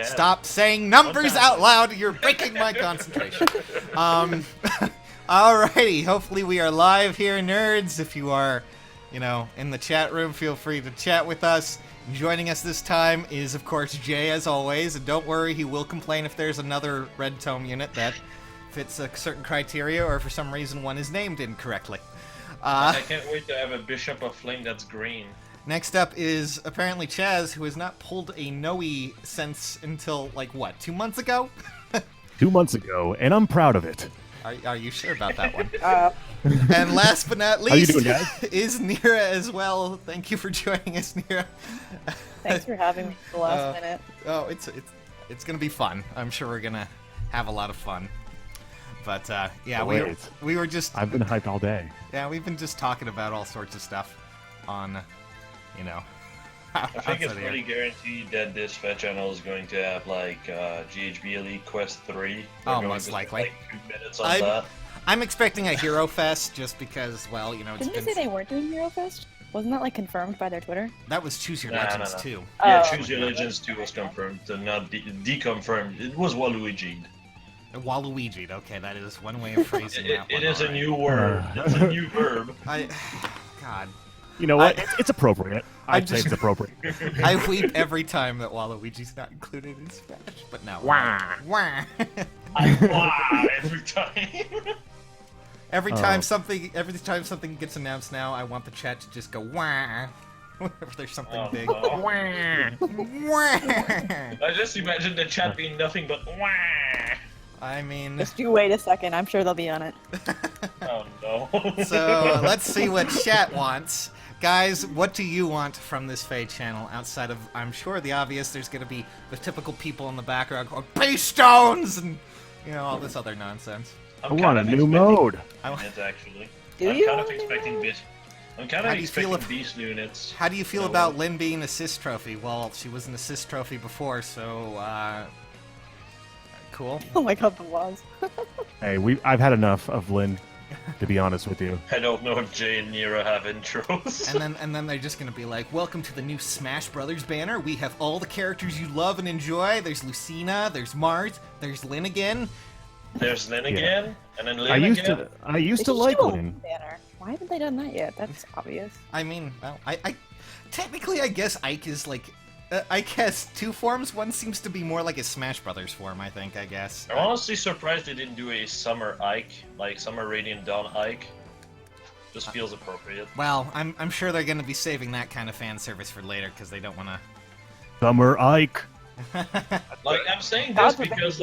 Stop saying numbers out loud. You're breaking my concentration. Alrighty. Hopefully we are live here, nerds. If you are, in the chat room, feel free to chat with us. Joining us this time is, of course, Jay, as always. And don't worry, he will complain if there's another Red Tome unit that fits a certain criteria or for some reason one is named incorrectly. I can't wait to have a Bishop of Flame that's green. Next up is apparently Chaz, who has not pulled a Noe since until, 2 months ago? 2 months ago, and I'm proud of it. Are you sure about that one? And last but not least, how you doing, guys? Is Nira as well. Thank you for joining us, Nira. Thanks for having me at the last minute. Oh, it's gonna be fun. I'm sure we're gonna have a lot of fun. But yeah, we were just. I've been hyped all day. Yeah, we've been just talking about all sorts of stuff on, I think it's pretty guaranteed that this FEH channel is going to have GHB Elite Quest 3. Oh, most likely. 2 minutes on that. I'm expecting a Hero Fest just because, it's Didn't they say they weren't doing Hero Fest? Wasn't that confirmed by their Twitter? That was Choose Your Legends 2. Yeah, Choose Your Legends 2 was confirmed, not deconfirmed. It was Waluigi'd. Waluigi'd, okay, that is one way of phrasing that one. It is a new word. It's a new verb. God. You know what? It's appropriate. I'd say it's appropriate. I weep every time that Waluigi's not included in Smash, but no. Wah. Wah. Wah every time. Every time something gets announced now, I want the chat to just go wah. Whenever there's something big. No. Wah. I just imagine the chat being nothing but wah. I mean... Just you wait a second, I'm sure they'll be on it. Oh no. So, let's see what chat wants. Guys, what do you want from this FEH channel outside of, I'm sure, the obvious? There's going to be the typical people in the background going, Base Stones! And, all this other nonsense. I want a new mode. Actually. I'm kind of expecting beast units. How do you feel about Lynn being an assist trophy? Well, she was an assist trophy before, so, cool. Oh my god, the was. Hey, I've had enough of Lynn, to be honest with you. I don't know if Jay and Nira have intros. and then they're just gonna be like, welcome to the new Smash Brothers banner. We have all the characters you love and enjoy. There's Lucina, there's Mart, there's Lynn again. There's Lynn again, and then Lynn again. I used to like Lynn. Banner. Why haven't they done that yet? That's obvious. I mean, well, I technically, I guess Ike is I guess two forms. One seems to be more like a Smash Brothers form, I guess. I'm honestly surprised they didn't do a Summer Ike, Summer Radiant Dawn Ike. Just feels appropriate. Well, I'm sure they're going to be saving that kind of fan service for later, because they don't want to... Summer Ike! I'm saying this because,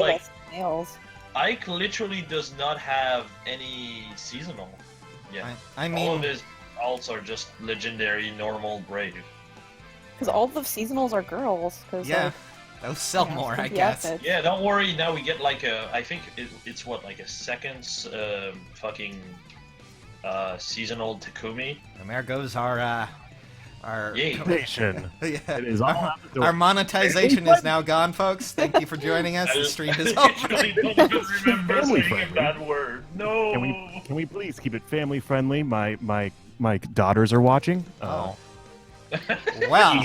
Ike literally does not have any seasonal. Yeah. I mean... all of his alts are just legendary, normal, brave. Because all the seasonals are girls. Yeah, they'll sell more, I guess. Outfits. Yeah, don't worry. Now we get I think it's what, a second fucking seasonal Takumi. And there goes our monetization. Yeah. It is all our monetization is now gone, folks. Thank you for joining us. The stream is over. I don't even remember saying that word. No. Can we please keep it family friendly? My daughters are watching. Oh. Wow.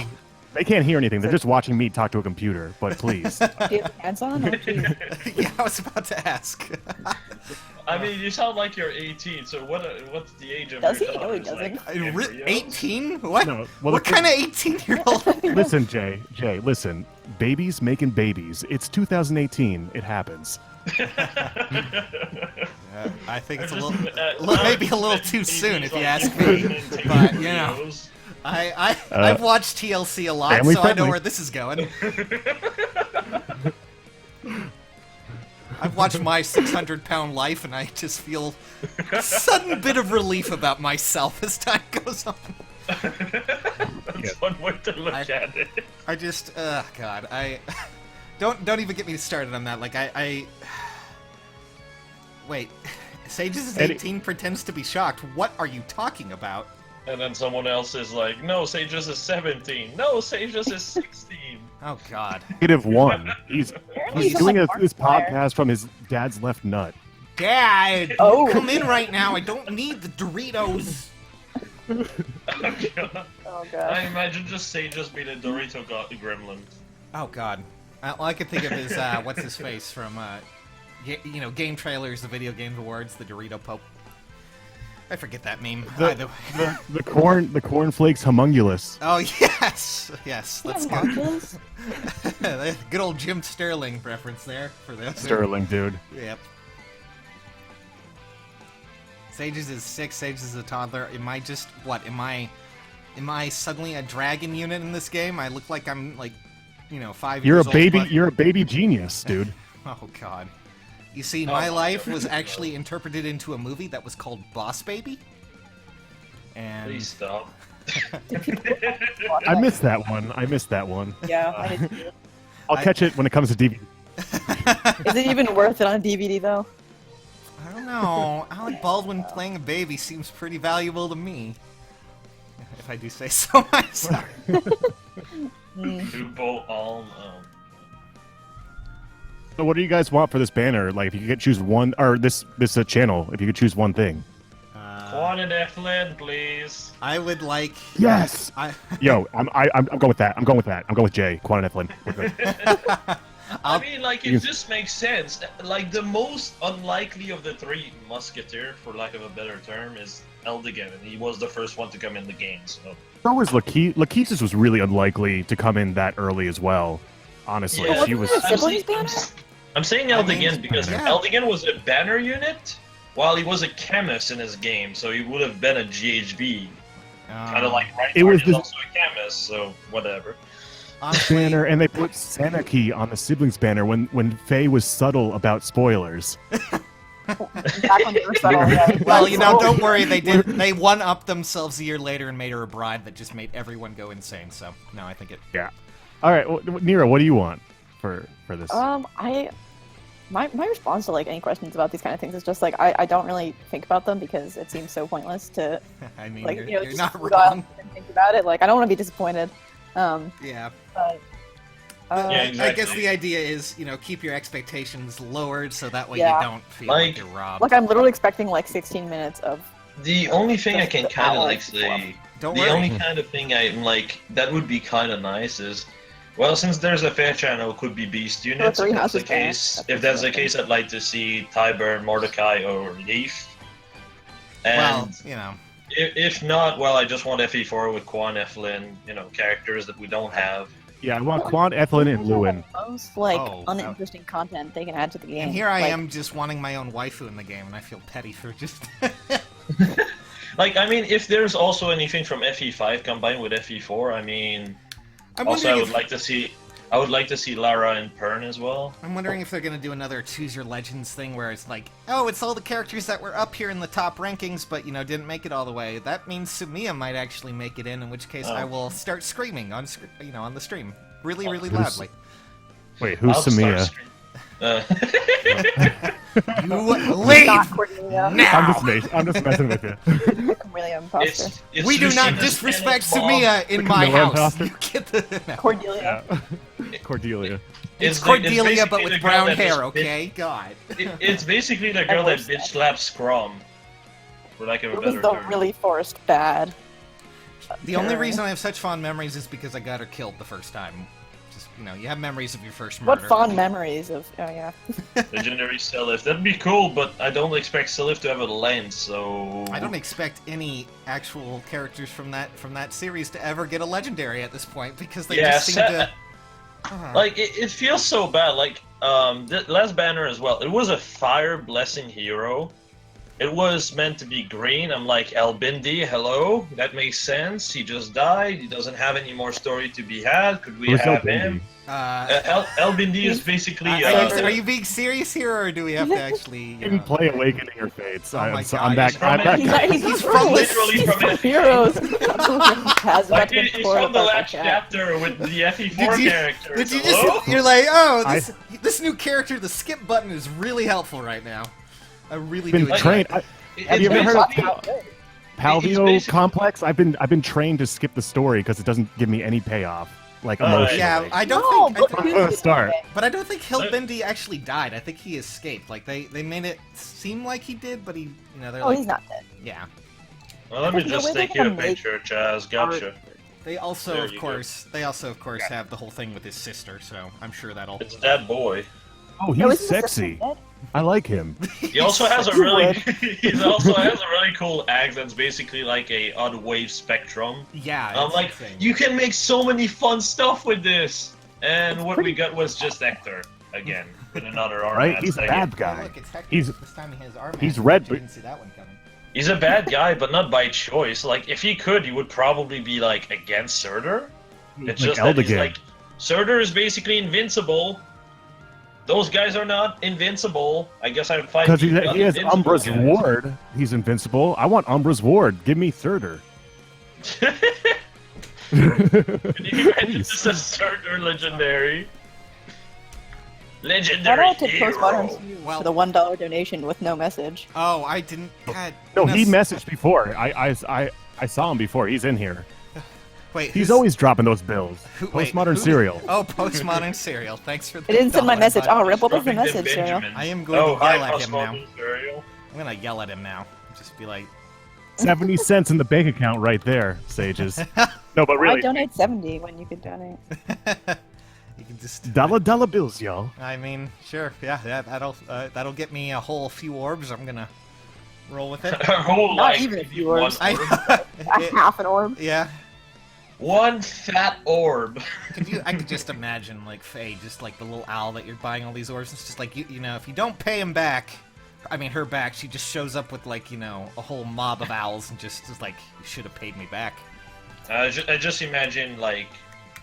They can't hear anything. They're just watching me talk to a computer. But please. Do you have hands on? Yeah, I was about to ask. I mean, you sound like you're 18. So what's the age of Does your he? No, he daughters? doesn't. 18? What? No, what kind of 18-year-old? Listen, Jay, listen. Babies making babies. It's 2018. It happens. I think it's maybe a little too soon, if you ask me. But I've watched TLC a lot, so I know where this is going. I've watched My 600-Pound Life, and I just feel a sudden bit of relief about myself as time goes on. That's one way to look at it. I just, God, don't even get me started on that. Wait, Sages is 18, pretends to be shocked. What are you talking about? And then someone else is like, no, Sages is 17. No, Sages is 16. Oh, God. -1. He's doing this podcast from his dad's left nut. Dad! Oh. Come in right now. I don't need the Doritos. Oh, God. I imagine just Sages being a Dorito gremlin. Oh, God. All I could think of is what's his face from game trailers, the Video Games Awards, the Dorito Pope. I forget that meme. The cornflakes homunculus. Oh yes. Let's go. Homunculus? Good old Jim Sterling reference there for those. Sterling, dude. Yep. Sages is 6. Sages is a toddler. Am I just what? Am I suddenly a dragon unit in this game? I look like I'm like, 5 You're years a old. baby. But... You're a baby genius, dude. Oh God. You see, my life was actually interpreted into a movie that was called Boss Baby. And Please stop. I missed that one. Yeah, I did too. I'll catch it when it comes to DVD. Is it even worth it on DVD though? I don't know. Alec Baldwin playing a baby seems pretty valuable to me. If I do say so myself. Tubo Alm. So what do you guys want for this banner? Like, if you could choose one, or this channel, if you could choose one thing. Quan and Eflin, please. I would like. Yes. Yo, I'm going with that. I'm going with Jay. Quan and Eflin. We're good. I mean, like, it just makes sense. Like, the most unlikely of the three Musketeer, for lack of a better term, is Eldigan, and he was the first one to come in the game, so... So was Lakeith's was really unlikely to come in that early as well. Honestly, Yeah. she was... I'm saying Eldigan because Eldigan was a banner unit, while he was a chemist in his game, so he would have been a GHB. Kind of like Reinhardt is also a chemist, so whatever. Banner, and they put Sanaki on the siblings banner when Faye was subtle about spoilers. Well, don't worry, they one-upped themselves a year later and made her a bride that just made everyone go insane, so no, I think it... Yeah. Alright, well, Nira, what do you want for this? My response to like any questions about these kind of things is just like I don't really think about them because it seems so pointless to I mean, like you're just not go out wrong. and think about it. Like I don't want to be disappointed. Yeah. But, Yeah, exactly. I guess the idea is, keep your expectations lowered so that way Yeah. you don't feel like you're robbed. Like I'm literally expecting like 16 minutes of. The only thing I can Just kind of outline like say, Don't the worry. only kind of thing I'm like that would be kind of nice is, well, since there's a FEH channel, could be beast units. three If that's the houses back. case, if that's the case, I'd like to see Tyburn, Mordecai, or Leaf. And Well, if not, well, I just want FE4 with Quan, Eflin, characters that we don't have. Yeah, I want Quan, Eflin, and Lewin. Most like Oh, uninteresting content they can add to the game. and here I Like, am just wanting my own waifu in the game, and I feel petty for just... Like, I mean, if there's also anything from FE5 combined with FE4, I mean, also I would like to see Lara and Pern as well. I'm wondering if they're going to do another Choose Your Legends thing where it's like, oh, it's all the characters that were up here in the top rankings, but, didn't make it all the way. That means Sumiya might actually make it in which case I will start screaming on the stream. Really, really loudly. Wait, who's Sumiya? You leave not Cordelia. now! I'm just messing with you. Cordelia imposter. It's We do not Lucina's disrespect Panic Bomb. Sumiya in my Camilla house. imposter? You get the... No. Cordelia. Cordelia. It's like- Cordelia, but basically with the girl brown that hair, just okay? God. It's basically the girl that bitch slaps Scrum, for lack of a It was better the term. really forced bad. The only reason I have such fond memories is because I got her killed the first time. Just, you have memories of your first murder. What fond memories of? Oh yeah. Legendary Silith. That'd be cool, but I don't expect Silith to have a lens, so... I don't expect any actual characters from that series to ever get a legendary at this point because they just seem to... Like, it feels so bad. Like, the last banner as well. It was a fire blessing hero. It was meant to be green. I'm like, El Bindi, hello? That makes sense. He just died. He doesn't have any more story to be had. Could we Who's have El him? Bindi? El Bindi is basically... are you being serious here, or do we have to actually... Didn't play Awakening Your Fates. Oh my God, I'm back. he's from I'm back. He's from literally literally from from Heroes. Chaz Like, about to he's get poured from the apart by last Chaz. chapter with the FE4 characters. Did you Hello? just... You're like, oh, this new character, the skip button is really helpful right now. I really do Been enjoy trained. it. Have you ever heard of basically- Palvio basically- Complex? I've been trained to skip the story because it doesn't give me any payoff, like emotionally. Yeah, I don't No, think... but I'm gonna start. But I don't think Hillbindi actually died. I think he escaped. Like, they made it seem like he did, but he... they're Oh, like... he's not dead. Yeah. Well, let me There's no just way they're take you a gonna make picture, Chaz. Gotcha. They also, There of you course, have the whole thing with his sister. So I'm sure that'll. It's that boy. Oh, Oh, he's isn't the sister sexy. dead? I like him. He also has a You really would. he also has a really cool axe that's basically like a odd wave spectrum. Yeah. I'm it's like, insane. you can make so many fun stuff with this. And what we got was just Hector again with another arm. Right? match He's a again. bad guy. Look, it's Hector. He's This time he has arm. he's match. red, You but- didn't see that one coming. He's a bad guy, but not by choice. Like, if he could, he would probably be like against Surtur. It's like just that he's Eldigan. like, Surtur is basically invincible. Those guys are not invincible. I guess I'm fighting. Because he has invincible Umbra's guys. ward. He's invincible. I want Umbra's ward. Give me Surtur. Can you imagine Please. this is Surtur legendary? Shout Legendary out to hero. Postmodern News Well- for the $1 donation with no message. Oh, I didn't. God. No, he goodness. messaged before. I saw him before. He's in here. Wait. He's who's- always dropping those bills. wait, Postmodern who- cereal. Oh, postmodern cereal. Thanks for the. It didn't send my $1, message. bud. Oh, Rip, what was the Ruffington message, Serial? Benjamins. I am going Oh, to hi, yell at him now. Postmodern cereal. I'm gonna yell at him now. Just be like, 70 cents in the bank account right there, Sages. No, but I really, donate 70 when you could donate. you can just. dollar bills, y'all. I mean, sure, yeah, that'll get me a whole few orbs. I'm gonna roll with it. Her whole Not life. even a few one orbs. orb. It- Half an orb. yeah. One fat orb. I could just imagine like Faye, just like the little owl that you're buying all these orbs. It's just like you know, if you don't pay him back, I mean her back, she just shows up with like a whole mob of owls and just is like, you should have paid me back. I just imagine like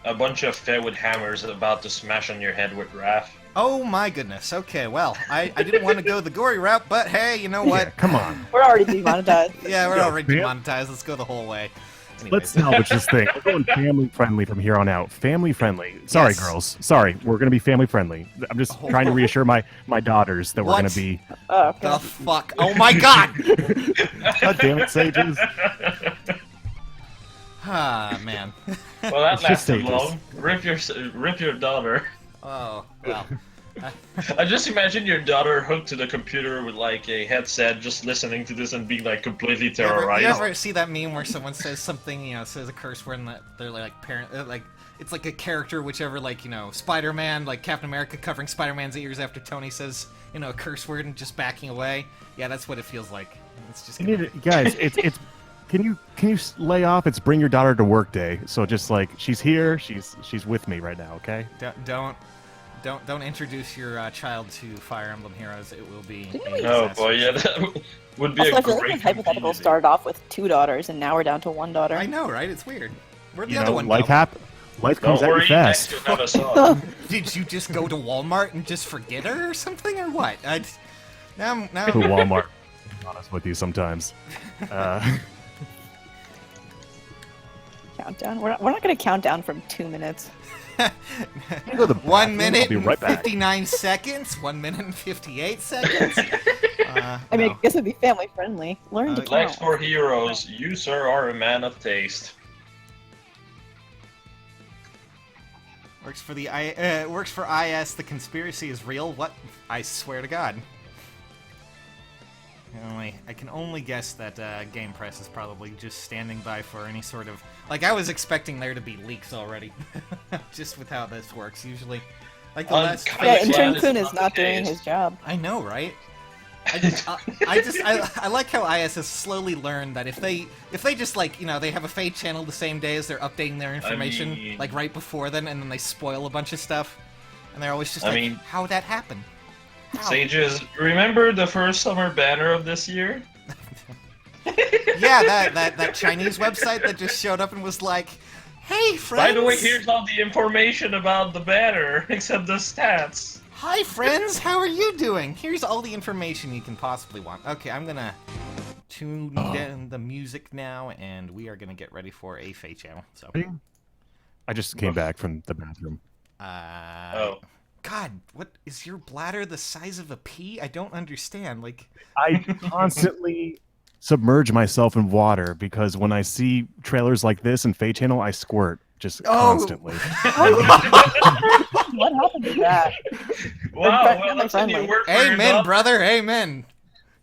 a bunch of Fae with hammers about to smash on your head with Wrath. Oh my goodness. Okay, well, I didn't want to go the gory route, but hey, you know what? Yeah, come on. We're already demonetized. Yeah, we're Yeah, already man. demonetized. Let's go the whole way. Anyways. Let's salvage this thing. We're going family friendly from here on out. Family friendly. Sorry, Yes. girls. Sorry, we're going to be family friendly. I'm just Oh. trying to reassure my daughters that we're What? going to be. Oh, okay. The fuck? Oh my god! God damn it, Sages. Ah, man. Well, that It's just lasted stages. long. Rip your daughter. Oh, well. I just imagine your daughter hooked to the computer with like a headset, just listening to this and being like completely You terrorized. ever see that meme where someone says something, says a curse word, and that they're like parent, like it's like a character, whichever, like Spider-Man, like Captain America covering Spider-Man's ears after Tony says, a curse word and just backing away. Yeah, that's what it feels like. It's just. You need to, guys, it's. Can you lay off? It's bring your daughter to work day. So just like she's here, she's with me right now. Okay. Don't introduce your child to Fire Emblem Heroes. It will be. Didn't a we- Oh disaster. boy, yeah, that would be Also, a I feel like great this hypothetical community. started off with 2 daughters, and now we're down to 1 daughter. I know, right? It's weird. Where'd the You other know, one life go? life Don't comes at you worry, fast. next you'll have a son. Did you just go to Walmart and just forget her or something, or what? Now. To Walmart. To be honest with you, sometimes. Countdown. We're not going to count down from 2 minutes. Go to the 1 bathroom. minute I'll be and right back. 59 seconds. 1 minute and 58 seconds. I mean, I guess it'd be family friendly. Learn to count. Lex for heroes, you sir are a man of taste. Works for works for IS. The conspiracy is real. What? I swear to God. I can only guess that Game Press is probably just standing by for any sort of. Like, I was expecting there to be leaks already, just with how this works. Usually, like the last. Uncut. Yeah, Fine, Intern it's Kun not is the not doing case. his job. I know, right? I like how IS has slowly learned that if they just like they have a Fate channel the same day as they're updating their information, mean- like right before then, and then they spoil a bunch of stuff, and they're always just I like, mean- how'd that happen? How? Sages, remember the first summer banner of this year? Yeah, that Chinese website that just showed up and was like, "Hey friends, By the way, here's all the information about the banner, except the stats. hi friends, how are you doing? Here's all the information you can possibly want." Okay, I'm gonna tune down the music now, and we are gonna get ready for a Fate channel. So, I just came back from the bathroom. Oh. God, what is your bladder the size of a pea? I don't understand. Like, I constantly submerge myself in water because when I see trailers like this and Fate Channel, I squirt just constantly. What happened to that? Wow, Family well, that's a new friendly. word for your amen, dog. brother, amen.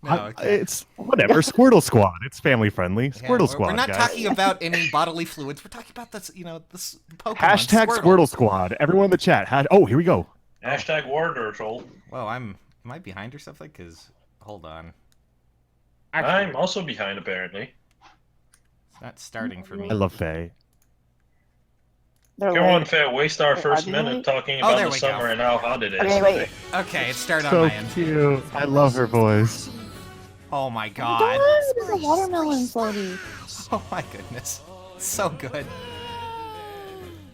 No, okay. It's whatever. Squirtle Squad. It's family friendly. Yeah, Squirtle Squad. We're not guys. talking about any bodily fluids. We're talking about this, this Pokemon. Hashtag Squirtle Squad. Everyone in the chat. Oh, here we go. Hashtag War Turtle. Whoa, am I behind or something? Because, hold on. I'm also behind, apparently. It's not starting for me. I love Faye. Come on, Faye, waste our first minute talking about there the we summer go. and how hot it is. Okay, wait. Okay, it started on So my end. cute. I love her voice. Oh my God, god. there's a watermelon floaty. Oh my goodness. So good.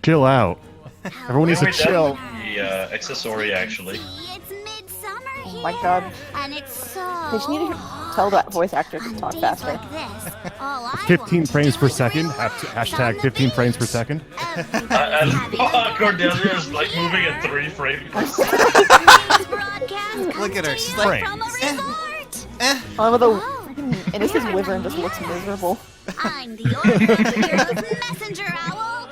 Chill out. Everyone needs to Wait, that chill. would be, accessory, actually. It's midsummer Oh my god. and it's so They just need to tell that voice actor to talk faster. like this. All I 15 want frames to per do is second. relax Hashtag on 15 the frames per beach. second. Everybody's Cordelia is like moving at 3 frames per second. Look at her, she's like- from a resort. Oh, with the freaking innocent wyvern just looks miserable. I'm the Orphan Heroes messenger owl,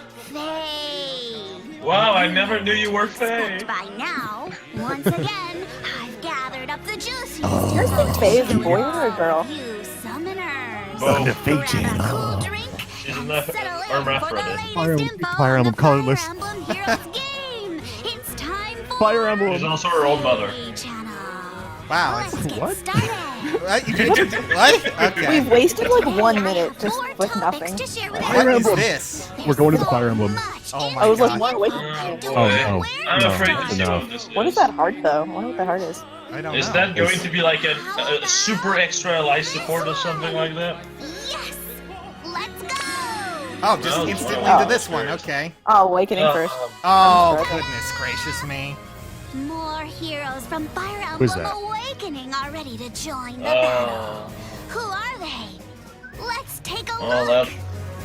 Faye. Wow, I never knew you were Faye. By now, once again, I've gathered up the juiciest. Yours think Faye is a boy or a girl? You summoners. Both. The Faye Grab a channel. cool drink She's in and the settle in hermaphrodite. for the latest info Fire on Emblem the Fire colorless. Emblem Heroes game. It's time for Fire Emblem. She's also her own mother. Faye Channel. Wow, Let's it's- get What? started. What? You did what? Okay. We've wasted like 1 minute just More with topics nothing. to share with What Fire is Emblem. this? We're going to the Fire Emblem. Oh my I was like god. 1 away from Oh, you. boy. Oh, no. I'm No, afraid to see no. what this is. What is that heart though? I wonder what the heart is. I don't Is know. that going to be like a super extra life support or something like that? Yes! Let's go! Oh, just No, instantly no. to this one, okay. Oh, awakening first. Oh, Further. goodness gracious me. More heroes from Fire Who's Emblem that? Awakening are ready to join the battle. Who are they? Let's take a Well, look.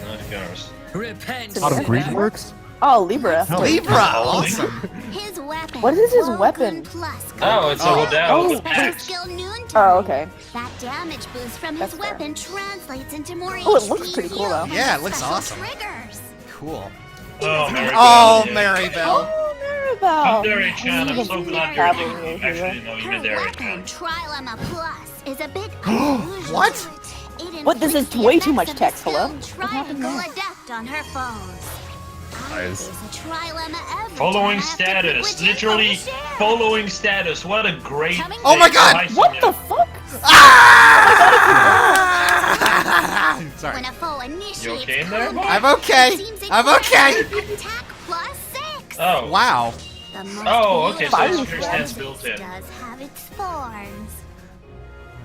that goes. Repent. Autumn Green works? Oh, Libra. Hell, Wait, Libra, awesome. His weapon. What is his Woken weapon? Plus Oh, it's a Oh. Hodao Oh. with Special axe. skill noon Oh, time. okay. That damage boost from That's his fair. weapon translates into more Oh, it HP looks pretty cool, though. healed Yeah, it from looks special awesome. Triggers. Cool. Oh, Mary Oh, Bell, yeah. Maribel. Oh, Maribel. Very Chan, I'm so glad you're actually know Her you're there. weapon, Trilema Plus, is a bit unusual. What? It What? This is inflicts the way too effects much of the text, hello? skill What happened Triangle there? Adept on her foes. Guys. There's a Trilema every Following time I have to pick status, which info literally to share. following status. What a great. Coming Oh my god! nice What unit. the fuck? Ah! When Sorry. a foe initiates You okay in there? combat, I'm okay. it seems it I'm grants okay. Attack plus 6. Oh. Wow. The most Oh, okay, so beautiful it's your of stance these built in. does have its thorns.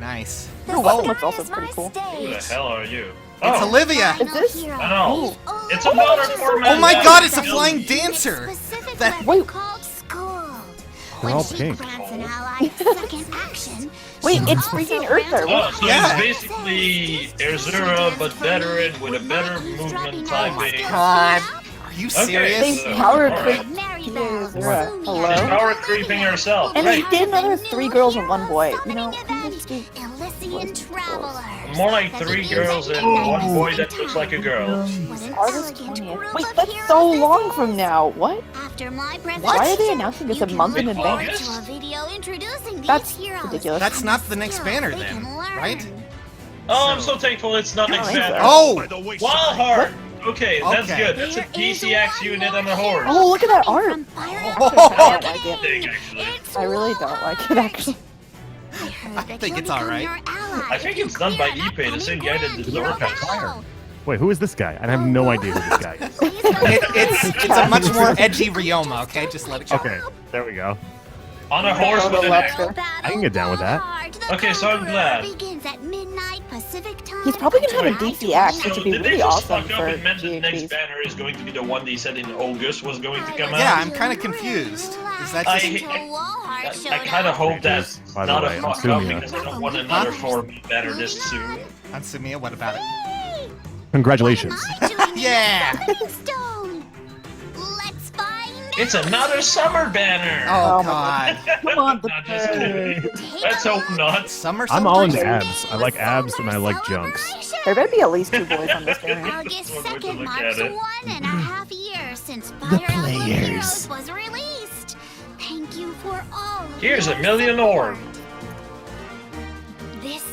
Nice. Her weapon looks also pretty cool. Who the hell are you? It's Oh, Olivia. Is this- I know. It's another format. Oh my that god, it's a kills flying you. dancer. Specific That- weapon Wait. called Scold. They're When all she pink. grants an ally second action, Wait, she it's also freaking grants Earther. Oh, so Yeah. it's basically Erzura, but better and with a better movement timing. God. Are you Okay. serious? They power Alright. creep. Maribel, Zero. Sumia, Hello? She's power creeping herself. And they Right. did another 3 girls and 1 boy. You know, Summoning I'm just event, Elysian Traveler. More like 3 girls and 1 boy that looks like a girl. What an August elegant 20th. group Wait, of that's heroes so this long is. from now. What? After my presentation, Why are they announcing this you a can month in look advance? forward to a video introducing these That's heroes ridiculous. That's not the next skills banner they then, can learn. right? Oh, I'm so thankful it's not I don't next think banner. so. Oh! Wildheart! Okay, that's Okay. good. That's a There is DCX unit on a horse. Oh, look at that art. From Fire Oh. Emblem I don't like it. Thing, actually. It's I really don't like it, actually. I heard that think you'll it's become alright. your ally I think if it's you done by clear an Ipe, the same upcoming guy that did the grand Orca. hero. Wait, who is this guy? And I have no idea who this guy is. Please go It's a much more edgy Ryoma, okay? Just let it go. Okay, there we go. On a horse Oh, with the an axe. lobster. I can get down with that. Okay, so I'm glad. Begins at midnight Pacific time. He's probably gonna have a DC axe, which So would be did they really just awesome fuck up for and meant that the next GHPs. banner is going to be the one they said in August was going to come out? Yeah, I'm kind of confused. Is that I- just... I kind of hope that's By the not way, a I'm fuck up Sumia. because I don't want another 4 banner this soon. Ansumia, what about it? Congratulations. Yeah! Let's find It's another summer banner! Oh, Oh my god. Come on, Not just kidding. Take Let's a hope not. Summer I'm all celebration? into abs. I like abs and I like junks. There better be at least 2 boys on this banner. August One way to 2nd look marks at it. 1.5 years since Fire Emblem players. Heroes was released. Thank you for all of Here's your a million orb. support.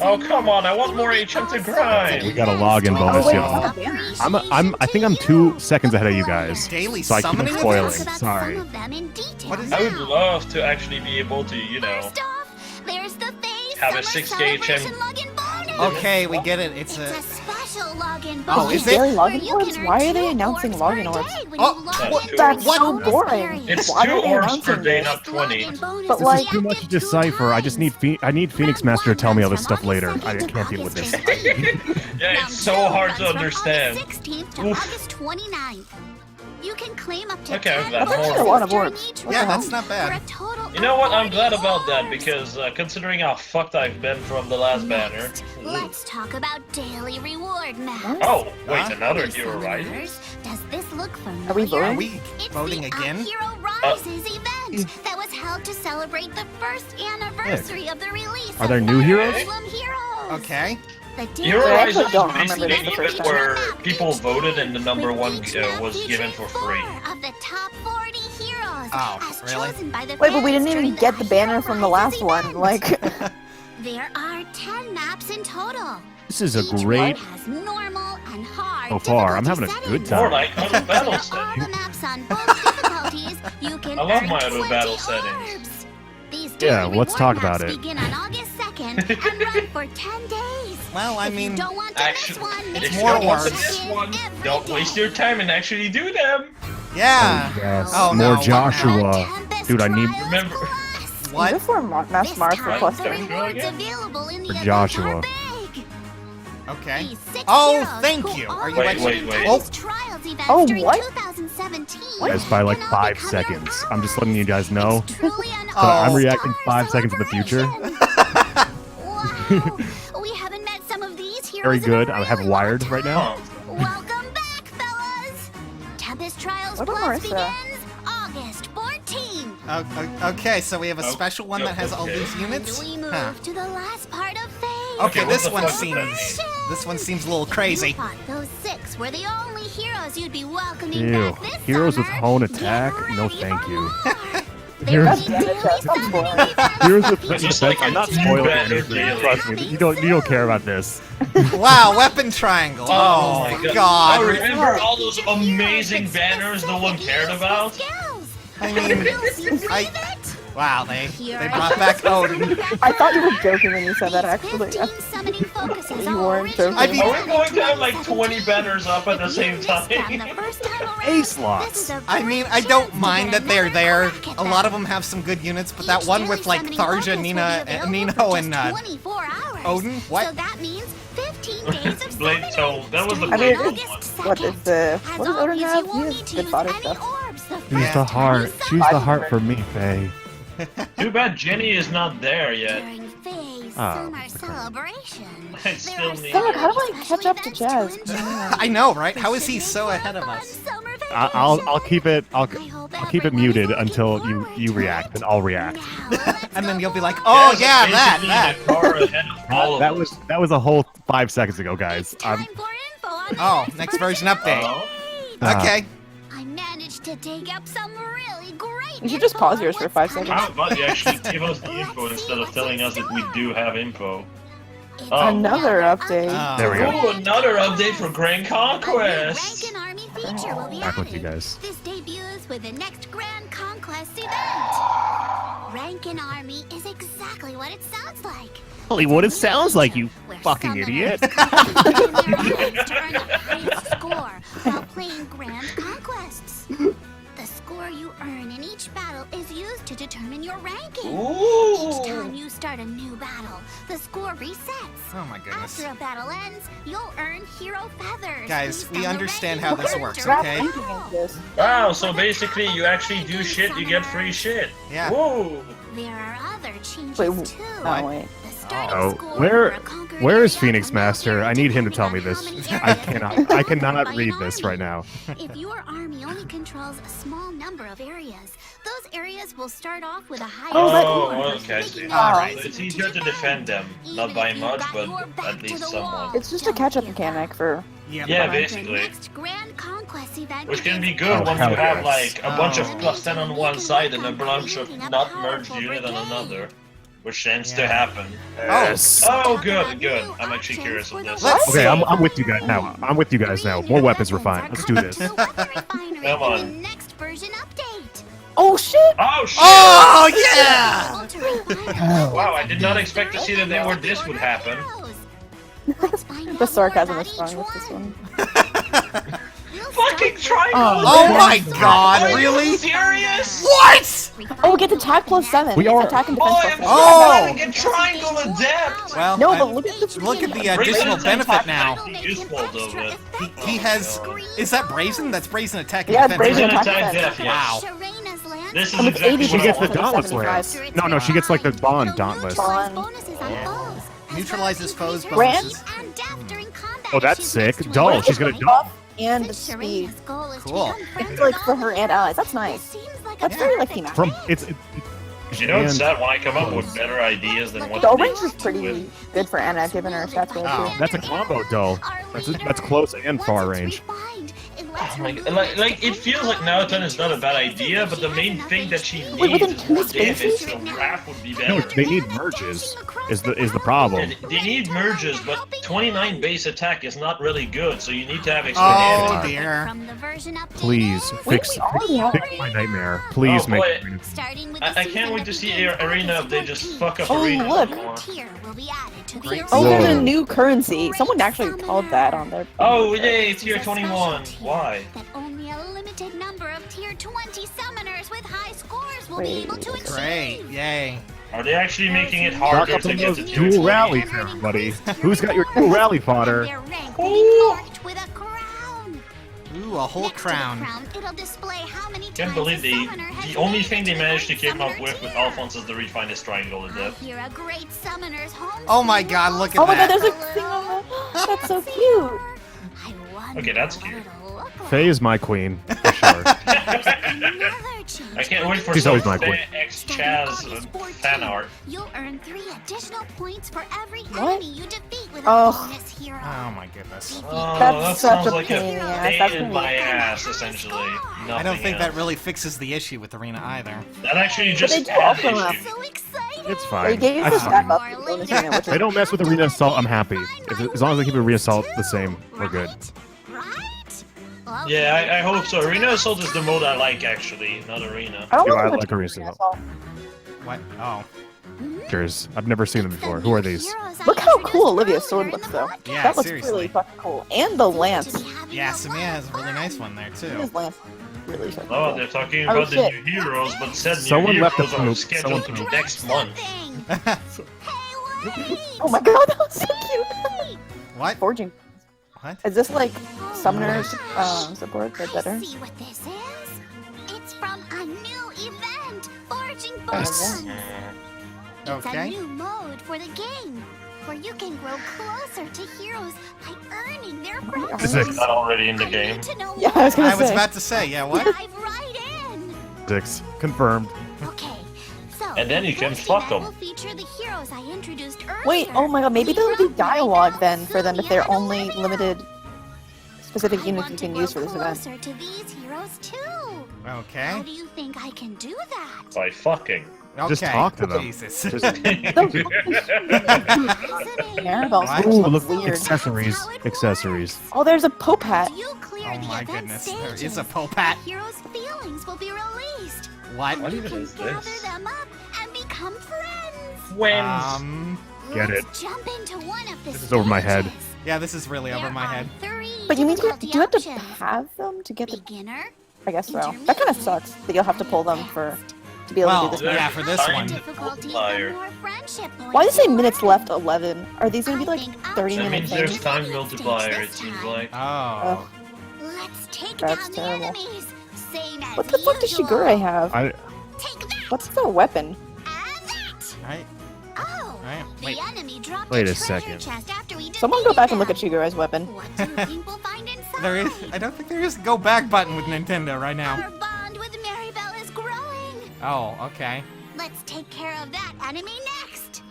Oh come on! I want more HM to grind. We got a login bonus, wait, y'all. it's not a banner. I think I'm 2 seconds ahead of you guys. Daily So I keep summoning spoiling. events? Sorry. What is I would love to actually be able to, you know, First off, there's the FEH have a Summer 6K HM. Celebration login bonus. Okay, we get it. It's It's a. a special login bonus. Oh, is it? Daily where login you orbs? can Why earn are they 2 announcing orbs login per orbs? day when Oh, you log what- into That's the so bonus boring. area. It's Why 2 are they orbs per announcing day, this? not 20. But This like- is too much to decipher. I just need I need Phoenix Master to tell me all this stuff later. I can't deal with this. Yeah, it's so hard to understand. August 16th to Oof. August 29th. You can claim up to Okay, 10 that's orbs actually a lot of during orbs. each What Yeah, the round that's not for bad. a total You know what? I'm of glad 40 about that orbs. because considering how fucked I've been from the last banner. Next, let's talk about daily reward maps. Oh, wait, Huh? another Hey, hero, right? summoners, does this look familiar? Are we voting? Are we It's voting the again? Up Hero Rises event that was held to celebrate the first anniversary of the release Are there of new Fire heroes? Emblem Heroes. Okay. The Hero daily I Rise actually is don't remember basically this an event first time. where people voted and the number one With each map was given featuring for free. 4 of the top 40 heroes Oh, as really? chosen by the Wait, but we fans didn't even during get the banner Hero from the Rises last one. event. Like, There are 10 maps in total. This is a Each great one has normal and hard so far. I'm having a difficulty good settings. More time. like auto battle For all setting. the maps on both difficulties, you can I love earn my auto 20 battle setting. orbs. These Yeah, daily let's reward talk about maps it. begin on August 2nd and run for 10 days. Well, I If you mean, don't want to Actually, miss one, if make you more don't want to orbs. miss one, every don't day. waste your time and actually do them. Yeah. Yes, Oh, more no, Joshua. Tempest Dude, I need Trials Remember- Plus. What? before Mass This Mars for time, plus the 10. Joshua rewards again? available in the For event Joshua. are big. Okay. These 6 Oh, heroes thank who you. all Are you Wait, actually? wait, wait. Oh, Trials events Oh, during what? 2017. Guys, by like can all 5 become your seconds. I'm just letting you guys know. It's truly an Oh. I'm reacting all-star 5 seconds in the future. celebration. Wow, we haven't met some of these heroes Very in a good. I have really wired long right now. Huh. Welcome back, fellas! Tempest Trials What about Plus Marissa? begins August 14th. Okay, so we have a Oh, special one that has all okay. these units. And we move Huh. to the last part of phase. Okay, what this the one fuck does that seems. mean? This one seems a little You crazy. thought those 6 were the only heroes you'd be welcoming Ew. back this Heroes with summer. hone Get attack? No, ready thank for you. more. Heroes- There'll be daily Stop summoning spoiling. events Heroes with featuring Just like I'm not a spoiling banner anything. daily. Trust me. You don't care about this. Wow, weapon triangle. Oh my god. Oh, remember all those amazing banners no one cared about? I mean, wow, they brought back Odin. I thought you were joking when you said that, actually. You weren't joking. I mean- Are we going to have like 20 banners up at the same time? Ace lots. I mean, I don't mind that they're there. A lot of them have some good units, but that one with like Tharja, Nino, and Odin? What? So that means 15 days of Blade summoning. Toe. That was the I mean, Blade August Toe one. What is the... As What does Odin always, have? you He won't has need to good use fodder any stuff. orbs the Choose first the time heart. you Choose the summon. heart for me, Faye. Too bad Jenny is not there yet. During phase Oh, summer okay. celebration, I still there are need several it. How do I special catch up to events Chaz? enjoy. I know, right? How is he so ahead of Fun us? summer I'll keep it. I'll vacation. I hope keep it everyone is muted looking until forward you to react, it. and I'll react. Now, let's And then go you'll be like, forward. oh Yes, yeah, basically that. the car ahead of all of That us. was a whole 5 seconds ago, guys. It's time for info on Oh, the next version update. Oh. Okay. I managed to dig up some really great. You should just info pause on yours for what's 5 coming seconds. How about you actually give us the info instead of telling us that we do have info? It's Oh. Another update. Oh. There we go. Ooh, another update for Grand A Conquest! new Rankin Army feature will be Back with you added. guys. This debuts with the next Grand Conquest event. Rankin Army is exactly what it sounds like. Holy, what it sounds like, you Where fucking summoners idiot. compete in their ranks to earn the highest score while playing Grand Conquests. The score you earn in each battle is used to determine your ranking. Each time Ooh! you start a new battle, the score resets. Oh my goodness. After a battle ends, you'll earn hero feathers. Guys, based we on the understand ranking how this order. works, Stop okay? thinking of this. Wow, so basically you actually do shit, you get free shit. Yeah. Woo! There are other changes Wait, too. oh wait. The starting Oh, score where- for a conquered Where is area Phoenix will no Master? longer I need him to depend tell me on this. how many I areas cannot. are I covered cannot by an read this army. right now. If your army only controls a small number of areas, those areas will start off with a high Oh, score, okay, I see. making Alright. it It's easier to defend them, not even by if you much, got but your back at to least the somewhat. wall. It's just a catch-up mechanic for... Yep. Yeah, The basically. next Grand Conquest event Which can be begins good Oh, when hell you have yes. like a bunch of Oh. +10 on one side and a bunch of not merged unit on another. which tends to happen. Yes. Oh, good, good. I'm actually curious of this. Let's Okay, see. I'm with you guys now. I'm with you guys now. More weapons were fine. Let's do this. Come on. Next version update. Oh shit! Oh shit! Oh yeah! Wow, I did not expect to see that this would happen. The sarcasm is strong with this one. Fucking triangle! Oh my God! Are Really? you serious? What? Oh, we get attack +7. We are- attack and Oh, defense I'm +7. Oh! so get triangle adept! Well, No, I- but look at the look at the Brazen additional is benefit now. useful though, but He has. Is that brazen? That's brazen attack and Yeah, defense. brazen right? attack attack def, defense. yeah. Wow. This is And it's exactly 80 She what gets I the want. Dauntless 75. Lance. No, she gets like the Bond Dauntless. Neutralizes foes Grand? bonuses. Oh, that's sick. Dull. She's gonna dull. And the speed. Cool. It's like for her and allies. That's nice. That's very like thematic. From it's. You know, it's and sad when I come up with better ideas than what Dull they range is pretty good for Anna, given her stats roll Oh. too. that's a combo dull. That's close and far range. Oh my God. Like it feels like Naruto is not a bad idea, but the main thing that she Wait, within needs is 2 more damage, spaces? so Raph would be No, better. they need merges. Is the problem? They need merges, but 29 base attack is not really good, so you need to have extra Oh damage. dear. Please Wait, fix we already have my nightmare. Please Oh, make. boy. I can't wait to see Arena if they just fuck up Oh, Arena look. more. Great. Oh, there's a Whoa. new currency. Someone actually called that on their. Oh yay, tier 21. Why? That only a limited number of tier 20 summoners with high scores will be Wait. able to achieve. Great. Yay. Are they actually making it Rock harder up to on get those to tier dual 20? rallies, everybody. Who's got your dual rally fodder? Their rank will be marked with a crown. Ooh, a whole Next to the crown. it'll display how many Can't times believe the the summoner has the only made thing it they to managed to the come up summoner with tier. Alphonse is the refine this triangle of I death. hear a great summoner's home. Oh my God, look at Oh my god, that. there's a thing on that. That's so cute. Okay, that's cute. Faye is my queen for sure. I can't wait for She's some always my queen. X Chaz fan art. You'll earn 3 additional points for every What? enemy you defeat with a Oh. bonus hero. Oh my goodness. Oh, That's that such sounds a like pain a in the ass. pain That's in gonna my be- ass, essentially. I don't think that else. really fixes the issue with Arena either. That actually just they do adds also have- issue. So excited! It's They fine. gave I us that fine. up to bonus unit, which They is don't mess with Arena Assault. I'm happy. As long as they keep Arena Assault the same, we're good. Right? Yeah, I hope so. Arena Assault is the mode I like, actually, not Arena. I don't Yeah, know I what like to Arena do. Assault. What? Oh. Cheers. I've never seen them before. Who are these? Look how cool Olivia's sword looks, though. Yeah, That looks seriously. really fucking cool. And the lance. Yeah, Samia has a really nice one there too. His lance really fucking Oh, cool. they're talking Oh, about the shit. new heroes, but said new Someone left heroes a are poop. scheduled to Someone be next month. Oh my god, that was so cute. What? Forging. What? Is this like summoners support but better? See what this is? It's from a new event, Forging Yes. Bonds. It's Okay. a new mode for the game, where you can grow closer to heroes by earning their Is friends. it- Not already in the game. Yeah, I was gonna I was say. about to say, yeah, what? Dive right in. 6. Confirmed. Okay, so And then you can first fuck event 'em. will feature the heroes I introduced earlier. Wait, oh my god, maybe there'll be From dialogue Maribel, then for them if they're Sylvia, only and limited specific I units want you to can grow use for this event. closer to these heroes too. How Okay. do you think I can do that? By fucking. Okay. Just talk to them. Jesus. Just Maribel's What? Ooh, looks look, weird. accessories. Accessories. Oh, there's a Pope hat. You clear Oh the my event goodness, there is stages, a Pope hat. the heroes' feelings will be released. What? What You even can is gather this? them up and become friends. Wins. Get Let's jump into one of the This is over my head. stages. Yeah, this is really over There my are head. 3 But you mean do you have to difficulty have them to get the? Beginner, I guess so. That kind of sucks that you'll have to pull them for to be able Well, to do this. yeah, for this one. difficulty, Multiplier. the more friendship Why does it say points minutes you left 11? Are these gonna be like 30 That minute means there's things? time multiplier, it seems like. Oh. earn. Let's take That's down terrible. the enemies. Same as What the fuck does usual. Shigure have? I Take that What's the weapon? and that. Right. Oh, Right. the Wait. enemy dropped Wait a a treasure second. chest after we Someone go defeated back and look them. at Shigure's weapon. What do you think we'll find inside? There is. I don't think there is a go back button with Nintendo right now. Our bond with Maribel is growing. Oh, okay. Let's take care of that enemy next.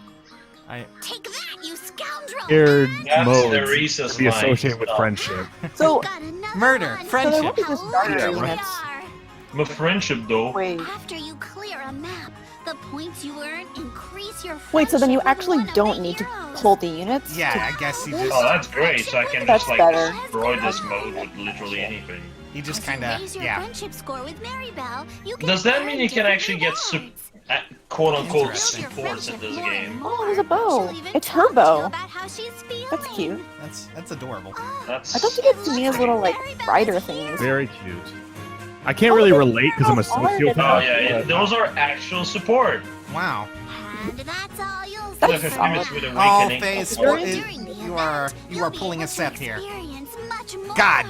I. Take that, you scoundrel! scared That's modes Theresa's be associated with mind. friendship. So, Got another Murder, one. friendship. So there won't be just dark How Yeah, lucky right. we are. My friendship, though. wait. After you clear a map, the The points you earn increase your Wait, so then you friendship with actually one of don't the need to heroes. pull the units? Yeah, I guess he Oh, just that's great. So I can That's just like better. destroy this mode with literally anything. just As kind you of raise your yeah. friendship score with Maribel, you can Does that earn mean you can different actually get rewards. quote-unquote Interesting. supports in this game? Oh, there's a bow. She'll even It's her talk to you bow. about how she's feeling. That's cute. That's adorable. That's I don't think it's Mia's little like rider thingies. Very cute. I can't really relate because I'm a Oh sociopath. yeah, those are actual support. Wow. And that's all you'll That's see. solid. It's with Oh, awakening. Faye, During the you are event, you you'll are be pulling able a to Seth here. experience much more. God.